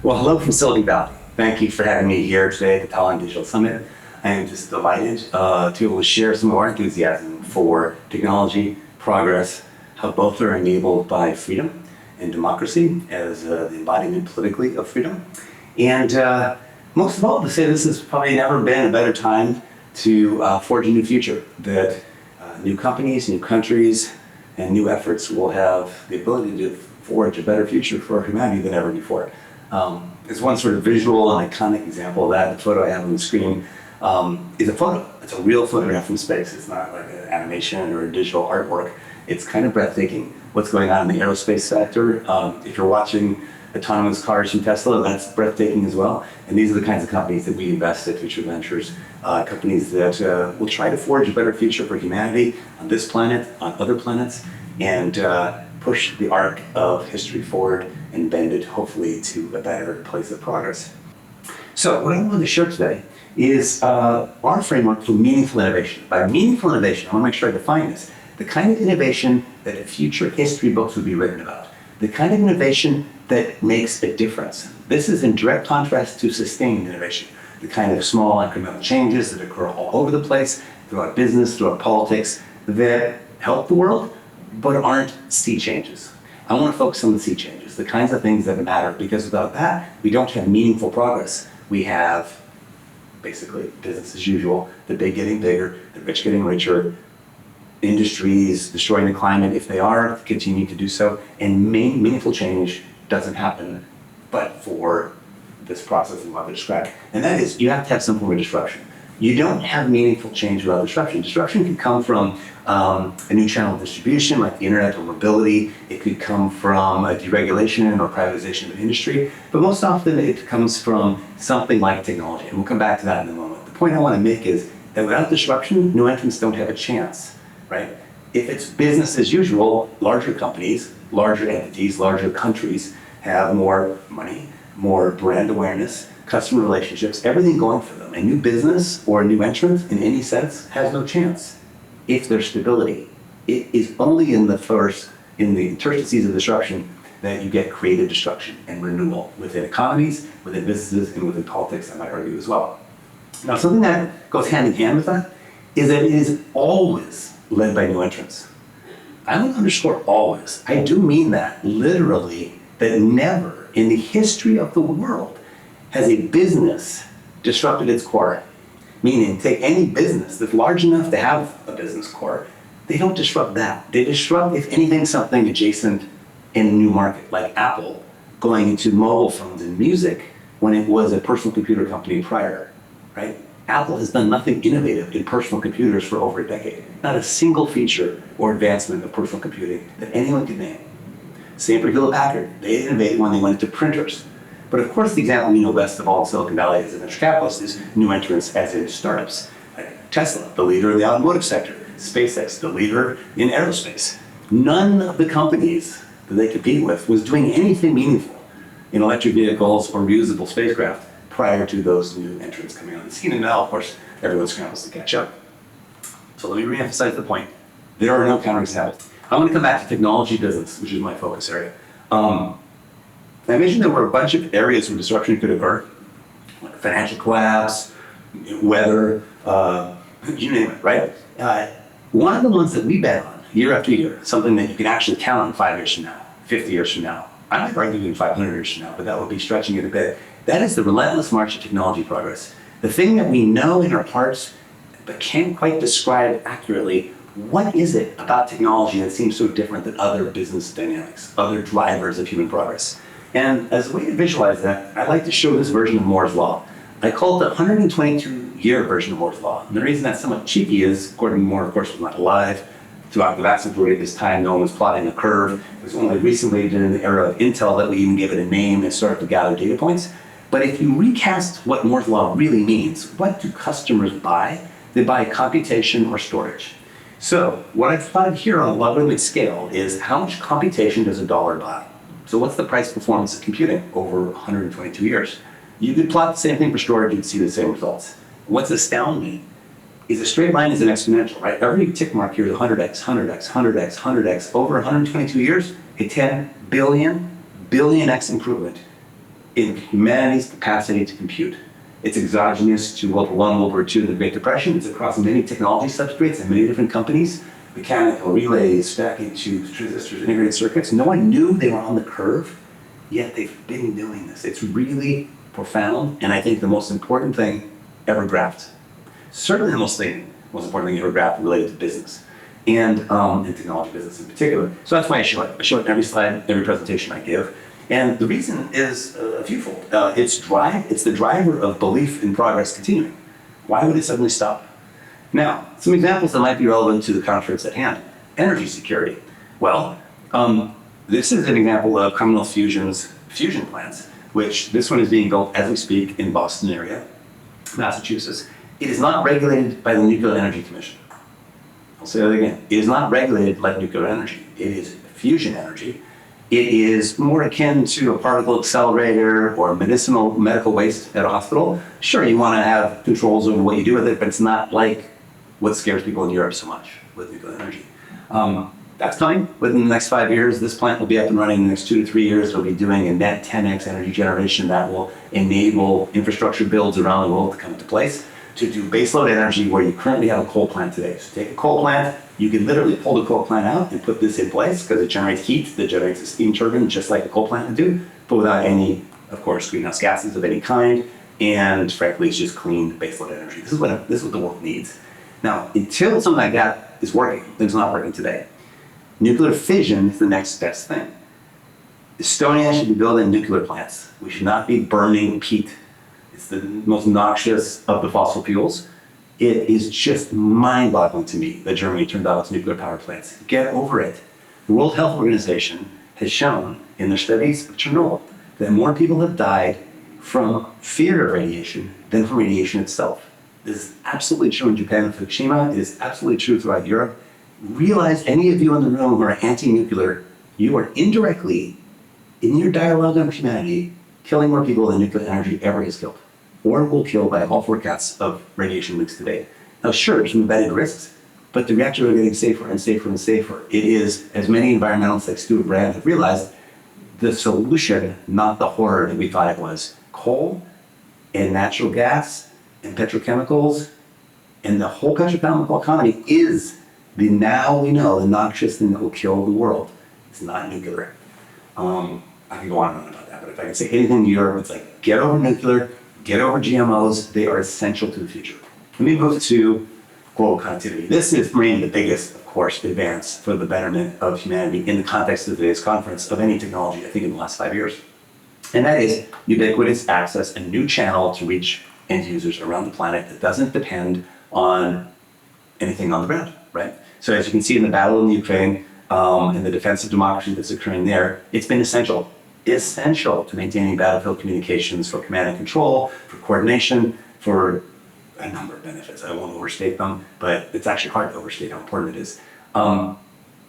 Well, hello from Silicon Valley. Thank you for having me here today at the Talent Digital Summit. I am just delighted to be able to share some of our enthusiasm for technology, progress, how both are enabled by freedom and democracy as the embodiment politically of freedom. And most of all, to say this has probably never been a better time to forge a new future, that new companies, new countries, and new efforts will have the ability to forge a better future for humanity than ever before. As one sort of visual and iconic example of that, the photo I have on the screen is a photo. It's a real photograph from space. It's not like an animation or a digital artwork. It's kind of breathtaking what's going on in the aerospace sector. If you're watching autonomous cars from Tesla, that's breathtaking as well. And these are the kinds of companies that we invest at Future Ventures, companies that will try to forge a better future for humanity on this planet, on other planets, and push the arc of history forward and bend it, hopefully, to a better place of progress. So what I want to share today is our framework for meaningful innovation. By meaningful innovation, I want to make sure I define this. The kind of innovation that future history books would be written about. The kind of innovation that makes a difference. This is in direct contrast to sustained innovation. The kind of small incremental changes that occur all over the place, throughout business, throughout politics, that help the world, but aren't sea changes. I want to focus on the sea changes, the kinds of things that matter, because without that, we don't have meaningful progress. We have basically business as usual, the big getting bigger, the rich getting richer, industries destroying the climate if they are, continue to do so, and meaningful change doesn't happen but for this process I'm about to describe. And that is, you have to have some form of disruption. You don't have meaningful change without disruption. Disruption can come from a new channel of distribution, like the internet or mobility. It could come from a deregulation or privatization of industry, but most often it comes from something like technology, and we'll come back to that in a moment. The point I want to make is that without disruption, new entrants don't have a chance, right? If it's business as usual, larger companies, larger entities, larger countries have more money, more brand awareness, customer relationships, everything going for them. A new business or a new entrant in any sense has no chance if there's stability. It is only in the interstices of disruption that you get creative destruction and renewal within economies, within businesses, and within politics, I might argue as well. Now, something that goes hand in hand with that is that it is always led by new entrants. I want to underscore always. I do mean that literally, that never in the history of the world has a business disrupted its core. Meaning, take any business that's large enough to have a business core, they don't disrupt that. They disrupt, if anything, something adjacent in a new market, like Apple going into mobile phones and music when it was a personal computer company prior, right? Apple has done nothing innovative in personal computers for over a decade. Not a single feature or advancement of personal computing that anyone could name. Same for Hewlett-Packard. They innovated when they went into printers. But of course, the example we know best of all in Silicon Valley as a venture capitalist is new entrants as in startups. Like Tesla, the leader of the automotive sector. SpaceX, the leader in aerospace. None of the companies that they compete with was doing anything meaningful in electric vehicles or reusable spacecraft prior to those new entrants coming on the scene. And now, of course, everyone scrambles to catch up. So let me reemphasize the point. There are no counterexamples. I want to come back to technology business, which is my focus area. I mentioned there were a bunch of areas where disruption could occur, like financial collapse, weather, you name it, right? One of the ones that we bet on year after year, something that you can actually count on 5 years from now, 50 years from now, I might argue even 500 years from now, but that would be stretching it a bit. That is the relentless march of technology progress. The thing that we know in our hearts, but can't quite describe accurately, what is it about technology that seems so different than other business dynamics, other drivers of human progress? And as a way to visualize that, I'd like to show this version of Moore's Law. I call it the 122-year version of Moore's Law. And the reason that's somewhat cheeky is, according to Moore, of course, was not alive. Throughout the vast majority of this time, no one was plotting a curve. It was only recently in the era of Intel that we even give it a name and started to gather data points. But if you recast what Moore's Law really means, what do customers buy? They buy computation or storage. So what I've plotted here on a logarithmic scale is how much computation does a dollar buy? So what's the price performance of computing over 122 years? You could plot the same thing for storage, you'd see the same results. What's astounding is a straight line is an exponential, right? Every tick mark here is 100x, 100x, 100x, 100x. Over 122 years, a 10 billion x improvement in humanity's capacity to compute. It's exogenous to World War I, World War II, and the Great Depression. It's across many technology substrates and many different companies. Mechanical relays, stacking tubes, transistors, integrated circuits. No one knew they were on the curve, yet they've been doing this. It's really profound, and I think the most important thing ever graphed. Certainly the most important thing ever graphed related to business, and technology business in particular. So that's why I show it. I show it in every slide, every presentation I give. And the reason is a fewfold. It's the driver of belief in progress continuing. Why would it suddenly stop? Now, some examples that might be relevant to the conference at hand. Energy security. Well, this is an example of Commonwealth Fusion's fusion plants, which this one is being built as we speak in Boston area, Massachusetts. It is not regulated by the Nuclear Energy Commission. I'll say that again. It is not regulated like nuclear energy. It is fusion energy. It is more akin to a particle accelerator or medical waste at a hospital. Sure, you want to have controls over what you do with it, but it's not like what scares people in Europe so much with nuclear energy. That's coming within the next 5 years. This plant will be up and running in the next 2 to 3 years. It'll be doing a net 10x energy generation that will enable infrastructure builds around the world to come into place to do baseload energy where you currently have a coal plant today. So take a coal plant, you can literally pull the coal plant out and put this in place because it generates heat that generates a steam turbine just like a coal plant would do, but without any, of course, greenhouse gases of any kind. And frankly, it's just clean baseload energy. This is what the world needs. Now, until something like that is working, it's not working today. Nuclear fission is the next best thing. Estonia should be building nuclear plants. We should not be burning peat. It's the most noxious of the fossil fuels. It is just mind-boggling to me that Germany turned off its nuclear power plants. Get over it. The World Health Organization has shown in their studies of Chernobyl that more people have died from fear of radiation than from radiation itself. This is absolutely true in Japan and Fukushima. It is absolutely true throughout Europe. Realize any of you in the room who are anti-nuclear, you are indirectly, in your dialogue on humanity, killing more people than nuclear energy ever has killed, or will kill by all forecasts of radiation leaks today. Now, sure, there's some embedded risks, but the reactors are getting safer and safer and safer. It is, as many environmentalists like Stuart Brand have realized, the solution, not the horror that we thought it was. Coal and natural gas and petrochemicals and the whole petrochemical economy is the, now we know, the noxious thing that will kill the world. It's not nuclear. I can go on and on about that, but if I can say anything to Europe, it's like, get over nuclear, get over GMOs, they are essential to the future. Let me move to global connectivity. This is maybe the biggest, of course, advance for the betterment of humanity in the context of today's conference of any technology, I think, in the last 5 years. And that is ubiquitous access, a new channel to reach end users around the planet that doesn't depend on anything on the ground, right? So as you can see in the battle in Ukraine and the defense of democracy that's occurring there, it's been essential to maintaining battlefield communications for command and control, for coordination, for a number of benefits. I won't overstate them, but it's actually hard to overstate how important it is.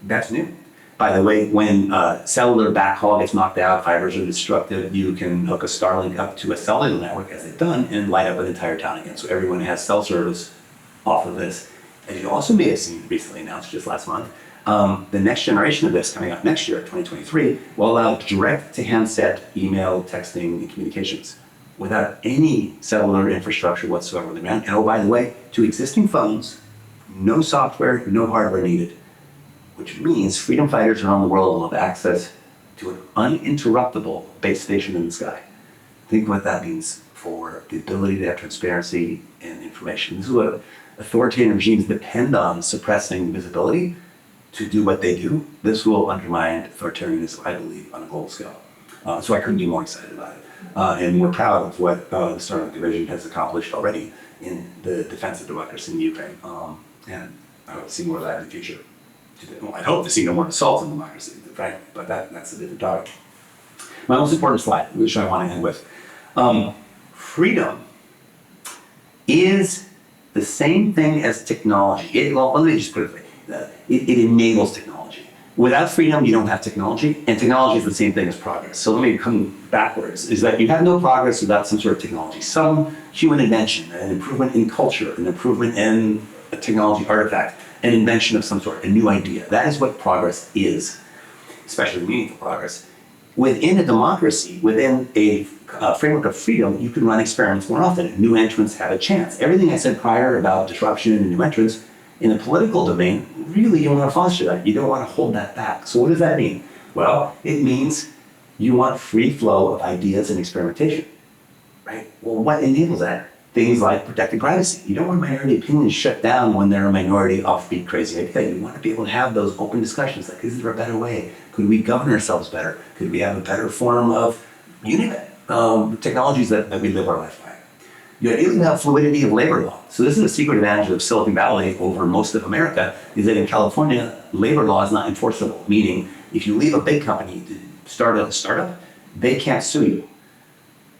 That's new. By the way, when cellular backhaul gets knocked out, fibers are destructive, you can hook a Starlink up to a cellular network, as they've done, and light up an entire town again. So everyone has cell service off of this. As you also may have seen recently announced just last month, the next generation of this coming up next year, 2023, will allow direct-to-handset email, texting, and communications without any cellular infrastructure whatsoever on the ground. And oh, by the way, to existing phones, no software, no hardware needed, which means freedom fighters around the world will have access to an uninterruptible base station in the sky. Think what that means for the ability to have transparency and information. This is what authoritarian regimes depend on, suppressing visibility to do what they do. This will undermine authoritarianism, I believe, on a global scale. So I couldn't be more excited about it. And we're proud of what the Starlink division has accomplished already in the defense of democracy in Ukraine. And I hope to see more of that in the future. Well, I hope to see no more assaults on democracy, frankly, but that's a different topic. My most important slide, which I want to end with. Freedom is the same thing as technology. Well, let me just put it this way. It enables technology. Without freedom, you don't have technology, and technology is the same thing as progress. So let me come backwards, is that you have no progress without some sort of technology, some human invention, an improvement in culture, an improvement in a technology artifact, an invention of some sort, a new idea. That is what progress is, especially meaningful progress. within a democracy, within a framework of freedom, you can run experiments more often. New entrants have a chance. Everything I said prior about disruption and new entrants, in the political domain, really you want to foster that. You don't want to hold that back. So what does that mean? Well, it means you want free flow of ideas and experimentation, right? Well, what enables that? Things like protecting privacy. You don't want minority opinions shut down when they're a minority offbeat crazy idea. You want to be able to have those open discussions like, is there a better way? Could we govern ourselves better? Could we have a better form of technologies that we live our life by? You ideally have fluidity of labor law. So this is a secret advantage of Silicon Valley over most of America, is that in California, labor law is not enforceable, meaning if you leave a big company to start a startup, they can't sue you.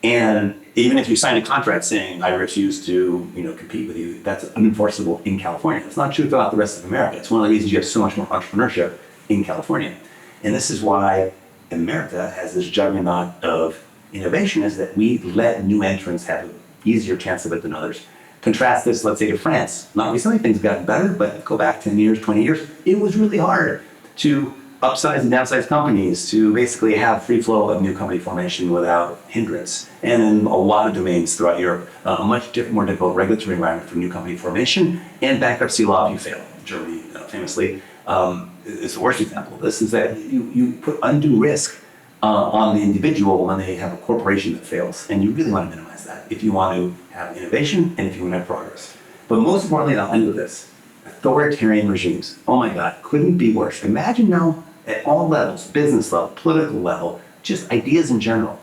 And even if you sign a contract saying, I refuse to compete with you, that's unenforceable in California. It's not true throughout the rest of America. It's one of the reasons you have so much more entrepreneurship in California. And this is why America has this juggernaut of innovation, is that we let new entrants have an easier chance of it than others. Contrast this, let's say, to France. Not recently, things have gotten better, but go back 10 years, 20 years, it was really hard to upsize and downsize companies, to basically have free flow of new company formation without hindrance. And in a lot of domains throughout Europe, a much more difficult regulatory environment for new company formation and bankruptcy law if you fail. Germany, famously, is the worst example. This is that you put undue risk on the individual when they have a corporation that fails. And you really want to minimize that if you want to have innovation and if you want to have progress. But most importantly, and I'll end with this, authoritarian regimes. Oh my God, couldn't be worse. Imagine now at all levels, business level, political level, just ideas in general.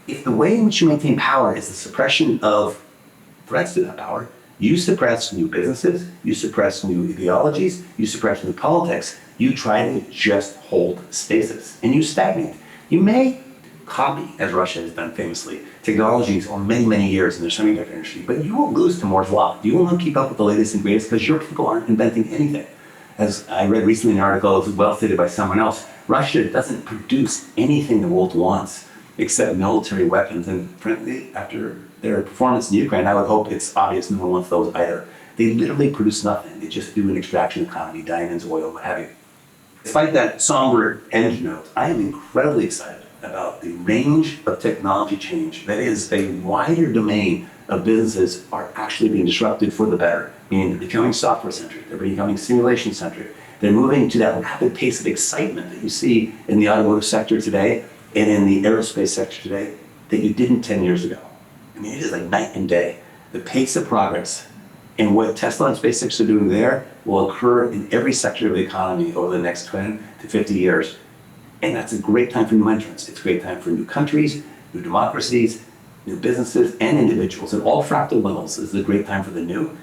If the way in which you maintain power is the suppression of threats to that power, you suppress new businesses, you suppress new ideologies, you suppress new politics, you try to just hold stasis and you stagnate. You may copy, as Russia has done famously, technologies over many, many years in the semiconductor industry, but you won't lose to Moore's law. You will not keep up with the latest and greatest because your people aren't inventing anything. As I read recently in an article, it was well stated by someone else, Russia doesn't produce anything the world wants except military weapons. And frankly, after their performance in Ukraine, I would hope it's obvious no one wants those either. They literally produce nothing. They just do an extraction economy, diamonds, oil, what have you. Despite that somber end note, I am incredibly excited about the range of technology change that is a wider domain of businesses are actually being disrupted for the better, meaning they're becoming software-centric, they're becoming simulation-centric, they're moving to that rapid pace of excitement that you see in the automotive sector today and in the aerospace sector today that you didn't 10 years ago. I mean, it is like night and day. The pace of progress and what Tesla and SpaceX are doing there will occur in every sector of the economy over the next 20 to 50 years. And that's a great time for new entrants. It's a great time for new countries, new democracies, new businesses, and individuals. At all fractal levels, this is a great time for the new.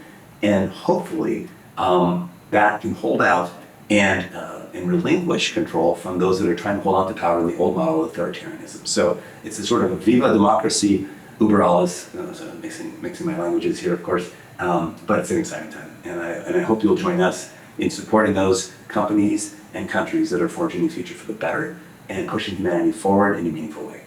And hopefully that can hold out and relinquish control from those that are trying to hold on to power in the old model of authoritarianism. So it's a sort of a viva democracy, uber alles, so mixing my languages here, of course, but it's an exciting time. And I hope you'll join us in supporting those companies and countries that are forging the future for the better and pushing humanity forward in a meaningful way.